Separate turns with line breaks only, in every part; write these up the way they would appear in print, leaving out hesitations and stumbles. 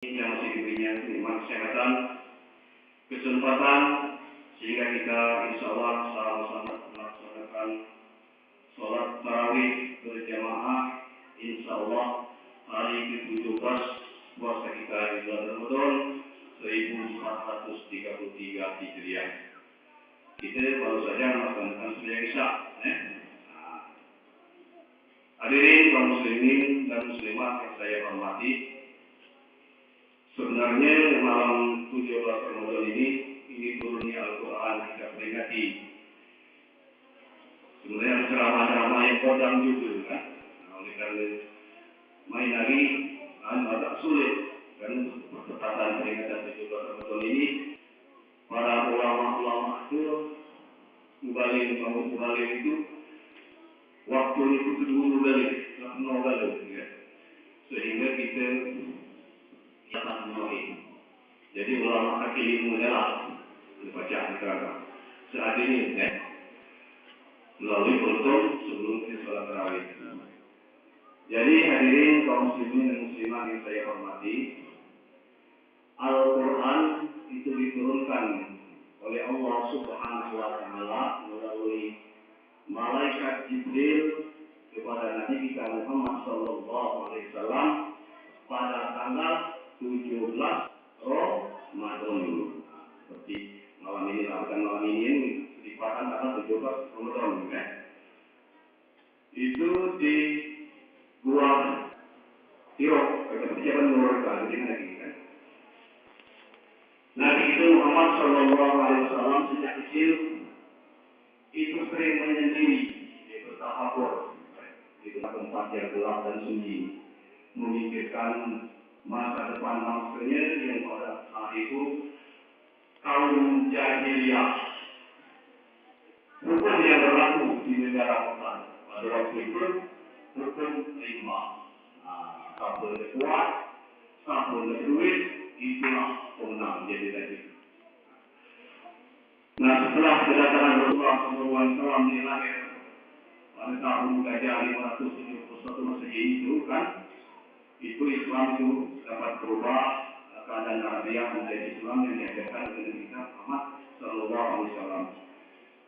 yang masih diberinya nikmat kesehatan, kesempatan, sehingga kita insya Allah sama-sama melaksanakan sholat tarawih berjamaah. Insya Allah hari ke-17 puasa kita di bulan Ramadan 1433 Hijriah. Kita baru saja melaksanakan sembahyang Isya. Hadirin kaum muslimin dan muslimat yang saya hormati, sebenarnya malam 17 Ramadan ini turunnya Al-Quran kita peringati. Sebenarnya ceramah-ceramah yang kodam juga kan. Oleh karena main hari agak sulit kan untuk pertepatan peringatan 17 Ramadan ini. Para ulama-ulama itu mubalik itu waktu itu dulu balik, ya. Sehingga kita akan mulai. Jadi ulama kaki ilmu adalah dibaca kerana saat ini, ya, melalui kultum sebelum kita sholat tarawih. Jadi hadirin kaum muslimin dan muslimat yang saya hormati, Al-Quran itu diturunkan oleh Allah Subhanahu wa Ta'ala melalui malaikat Jibril kepada Nabi kita Muhammad sallallahu alaihi wasallam pada tanggal 17 Ramadan. Seperti malam ini, malam ini dipatang tanggal 17 Ramadan, ya. Itu di Gua Tiro, persiapan Murka, dengan lagi kan. Nabi itu Muhammad sallallahu alaihi wasallam sejak kecil itu sering menyendiri, bertafakkur di tempat yang gelap dan sunyi, memikirkan masa depan bangsanya yang pada saat itu kaum jahiliyah. Hukum yang berlaku di negara Mekah pada waktu itu hukum 5. Siapa yang kuat, siapa yang duit, itulah pemenang jadi tadi. Nah, setelah kedatangan Rasulullah SAW di lahir pada tahun Gajah 571 Masehi itu kan, itu Islam itu dapat berubah keadaan Arabiah menjadi Islam yang diajarkan oleh kita Muhammad Sallallahu Alaihi Wasallam.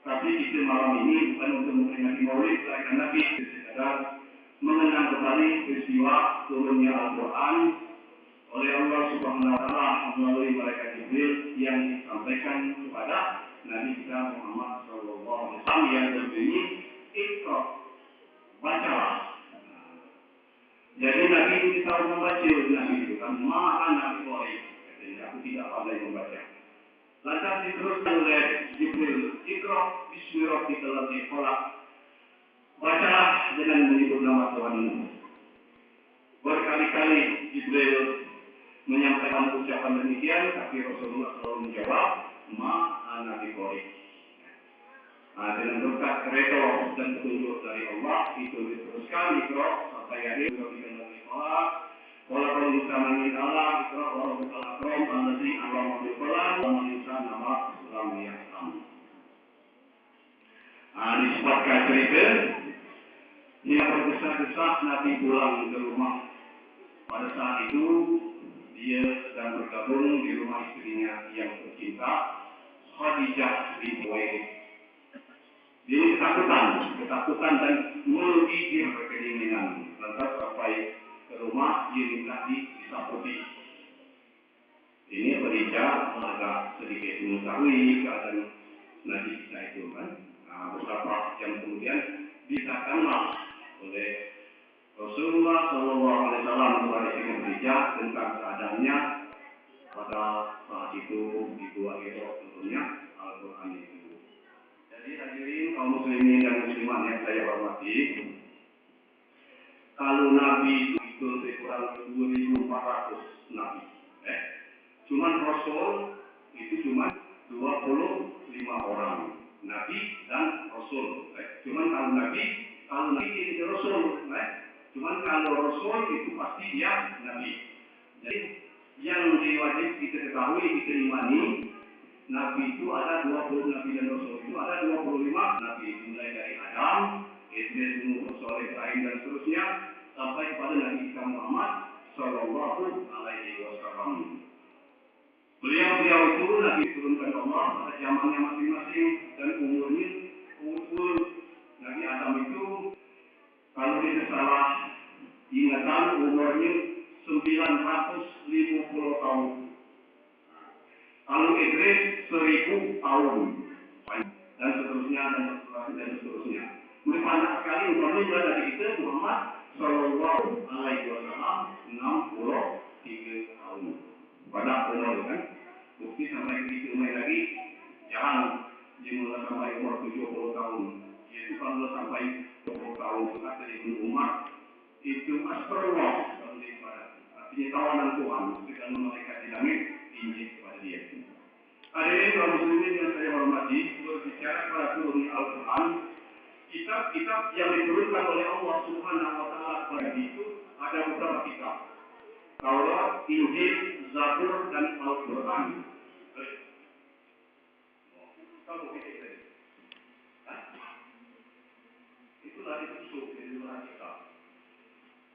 Tapi kita malam ini bukan untuk memperingati Maulid kelahiran Nabi, sekadar mengenang kembali peristiwa turunnya Al-Quran oleh Allah Subhanahu Wa Taala melalui malaikat Jibril yang disampaikan kepada Nabi kita Muhammad Sallallahu Alaihi Wasallam yang berbunyi Iqra, bacalah. Jadi Nabi itu tahu membaca, Nabi itu kan maha Nabi Qori, katanya aku tidak pandai membaca. Lantas diteruskan oleh Jibril, Iqra bismi rabbikal ladzi khalaq, bacalah dengan menyebut nama Tuhanmu. Berkali-kali Jibril menyampaikan ucapan demikian, tapi Rasulullah selalu menjawab, maha Nabi Qori. Dengan berkat redo dan petunjuk dari Allah itu diteruskan Iqra sampai akhir ketika Nabi Allah walaupun bersama dengan Allah Iqra walaupun al-akram al-nazi Allah bil qalam wa insan nama Islam yahtam. Disebutkan cerita dia bergesa-gesa Nabi pulang ke rumah. Pada saat itu dia sedang bergabung di rumah istrinya yang tercinta Khadijah binti Khuwailid. Jadi ketakutan dan menggigil kedinginan. Lantas sampai ke rumah dia minta disaputi. Ini Khadijah agak sedikit mengetahui keadaan Nabi kita itu kan. Beberapa jam kemudian dikatakanlah oleh Rasulullah Sallallahu Alaihi Wasallam kepada Khadijah tentang keadaannya pada saat itu di Gua Hira tentunya Al-Quran itu. Jadi hadirin kaum muslimin dan muslimat yang saya hormati, kalau Nabi itu kurang 2.400 Nabi, cuman Rasul itu cuma 25 orang Nabi dan Rasul. Cuman kalau Nabi itu Rasul, cuman kalau Rasul itu pasti dia Nabi. Jadi yang diwajib kita ketahui, kita imani, Nabi itu ada 20 Nabi dan Rasul itu ada 25 Nabi, mulai dari Adam, Idris, Nuh, Saleh, Ibrahim dan seterusnya sampai kepada Nabi kita Muhammad Sallallahu Alaihi Wasallam. Beliau itu Nabi turunkan Allah pada zamannya masing-masing dan umur Nabi Adam itu kalau tidak salah ingatan umurnya 950 tahun. Kalau Idris 1000 tahun dan seterusnya. Ini banyak sekali umurnya berada di kita Muhammad Sallallahu Alaihi Wasallam 63 tahun. Banyak umur kan? Bukti sampai begitu lagi jangan jumlah sampai umur 70 tahun. Yaitu kalau sampai 20 tahun kata Ibnu Umar itu astagfirullah kalau diibarat. Artinya tawanan Tuhan segala malaikat di langit injil kepada dia. Hadirin kaum muslimin yang saya hormati, berbicara pada turun Al-Quran, kitab-kitab yang diturunkan oleh Allah Subhanahu wa taala kepada itu ada beberapa kitab. Taurat, Injil, Zabur dan Al-Quran. Kamu pilih tadi. Itulah ditusuk di luar kitab.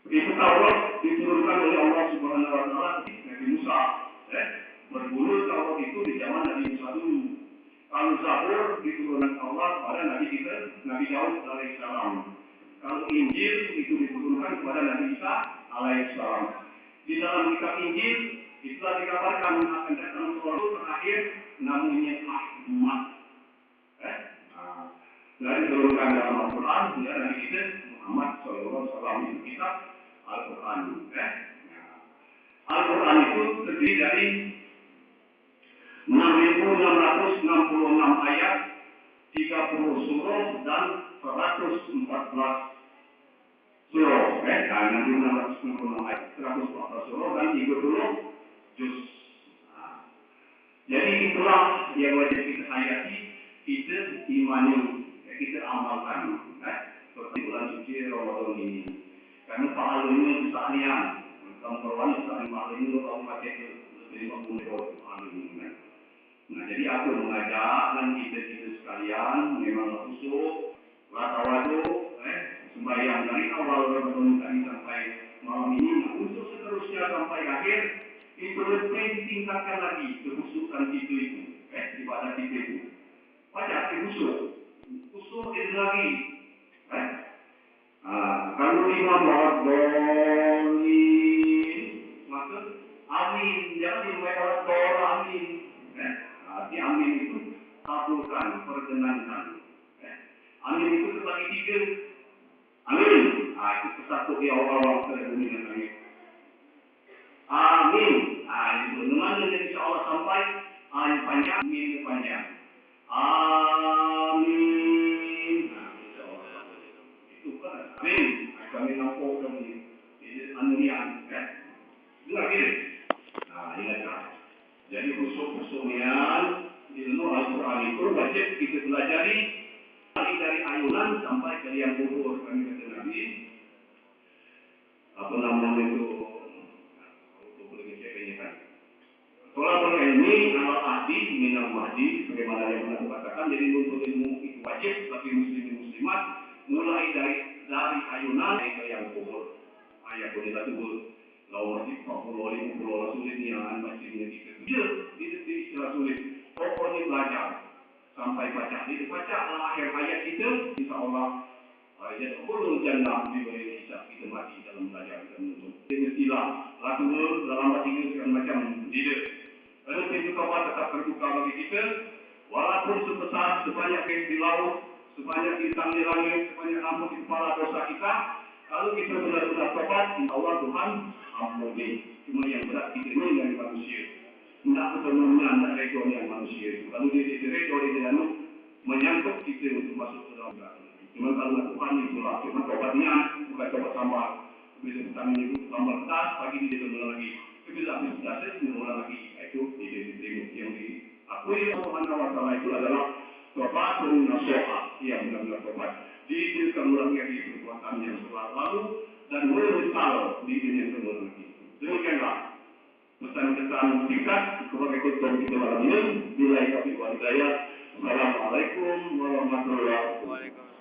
Itu Taurat diturunkan oleh Allah Subhanahu wa taala kepada Nabi Musa. Bermula Taurat itu di zaman Nabi Musa dulu. Kalau Zabur diturunkan Allah pada Nabi kita, Nabi Daud alaihissalam. Kalau Injil itu diturunkan kepada Nabi Isa alaihissalam. Di dalam kitab Injil itulah dikabarkan akan datang sesuatu terakhir namanya Ahmad. Dari diturunkan dalam Al-Quran, ya Nabi kita Muhammad SAW itu kitab Al-Quran. Al-Quran itu terdiri dari 6.666 ayat, 30 surah dan 114 surah. 6.666 ayat, 114 surah dan 30 juz. Jadi itulah yang wajib kita hayati, kita imani, kita amalkan. Seperti bulan suci Ramadan ini. Karena pahala ini kesaharian. Kamu kawan sekali pahala ini kalau pakai lebih 50 pahala ini. Nah, jadi aku mengajak dan kita sekalian memang khusus latawadu sembahyang dari awal Ramadan tadi sampai malam ini khusus seterusnya sampai akhir itu lebih ditingkatkan lagi kehusukan itu ibadah itu. Banyak khusus itu lagi. Kalau imam berdoli maka amin jangan dimulai orang doa amin. Arti amin itu kabulkan, perkenankan. Amin itu terbagi 3. Amin. Itu kesatu di awal-awal bumi dan langit. Amin. Itu dengan insya Allah sampai amin panjang, amin panjang. Amin. Insya Allah. Itu kan. Amin. Kami nampak kami. Ini anulian. Dengar gini. Ingatkan. Jadi khusus-khususnya ilmu Al-Quran itu wajib kita pelajari dari ayunan sampai ke yang kubur kami kata Nabi. Apa namanya itu? Aku boleh ngeceknya kan. Tolabul ilmi amal ahdi minal mahdi sebagaimana yang pernah katakan. Jadi untuk ilmu itu wajib bagi muslimin muslimat mulai dari ayunan ke yang kubur. Ayat boleh tubul. Lawan di Pulau Rasulullah yang masjidnya itu istilah sulit. Pokoknya belajar sampai baca. Jadi baca akhir ayat itu, insya Allah ayat ulul jannah diberi hisab kita mati dalam belajar dan menuntut. Ini istilah lagu dalam bahasa Inggris segala macam tidak. Lalu pintu kapal tetap terbuka bagi kita, walaupun sebesar sebanyak di laut, sebanyak bintang di langit, sebanyak rambut di kepala dosa kita. Kalau kita benar-benar tobat, insya Allah Tuhan ampuni. Cuma yang berat kita ini dari manusia. Tidak ketemunya anak rekor yang manusia itu. Kalau dia rekor di dalam menyangkut kita untuk masuk ke dalam neraka. Cuma kalau Tuhan itulah. Cuma tobatnya bukan tobat tambah. Bila pertama itu tambah tas, pagi dia kembali lagi. Bila habis dasar, kembali lagi. Itu diterima yang diakui Allah SWT itu adalah tobat dan nasihat yang benar-benar tobat. Diberikan lagi di perbuatan yang lalu dan menyesal di dunia yang lagi. Demikianlah pesan-pesan singkat kepada kita malam ini. Bila itu hidayah. Assalamualaikum warahmatullahi wabarakatuh.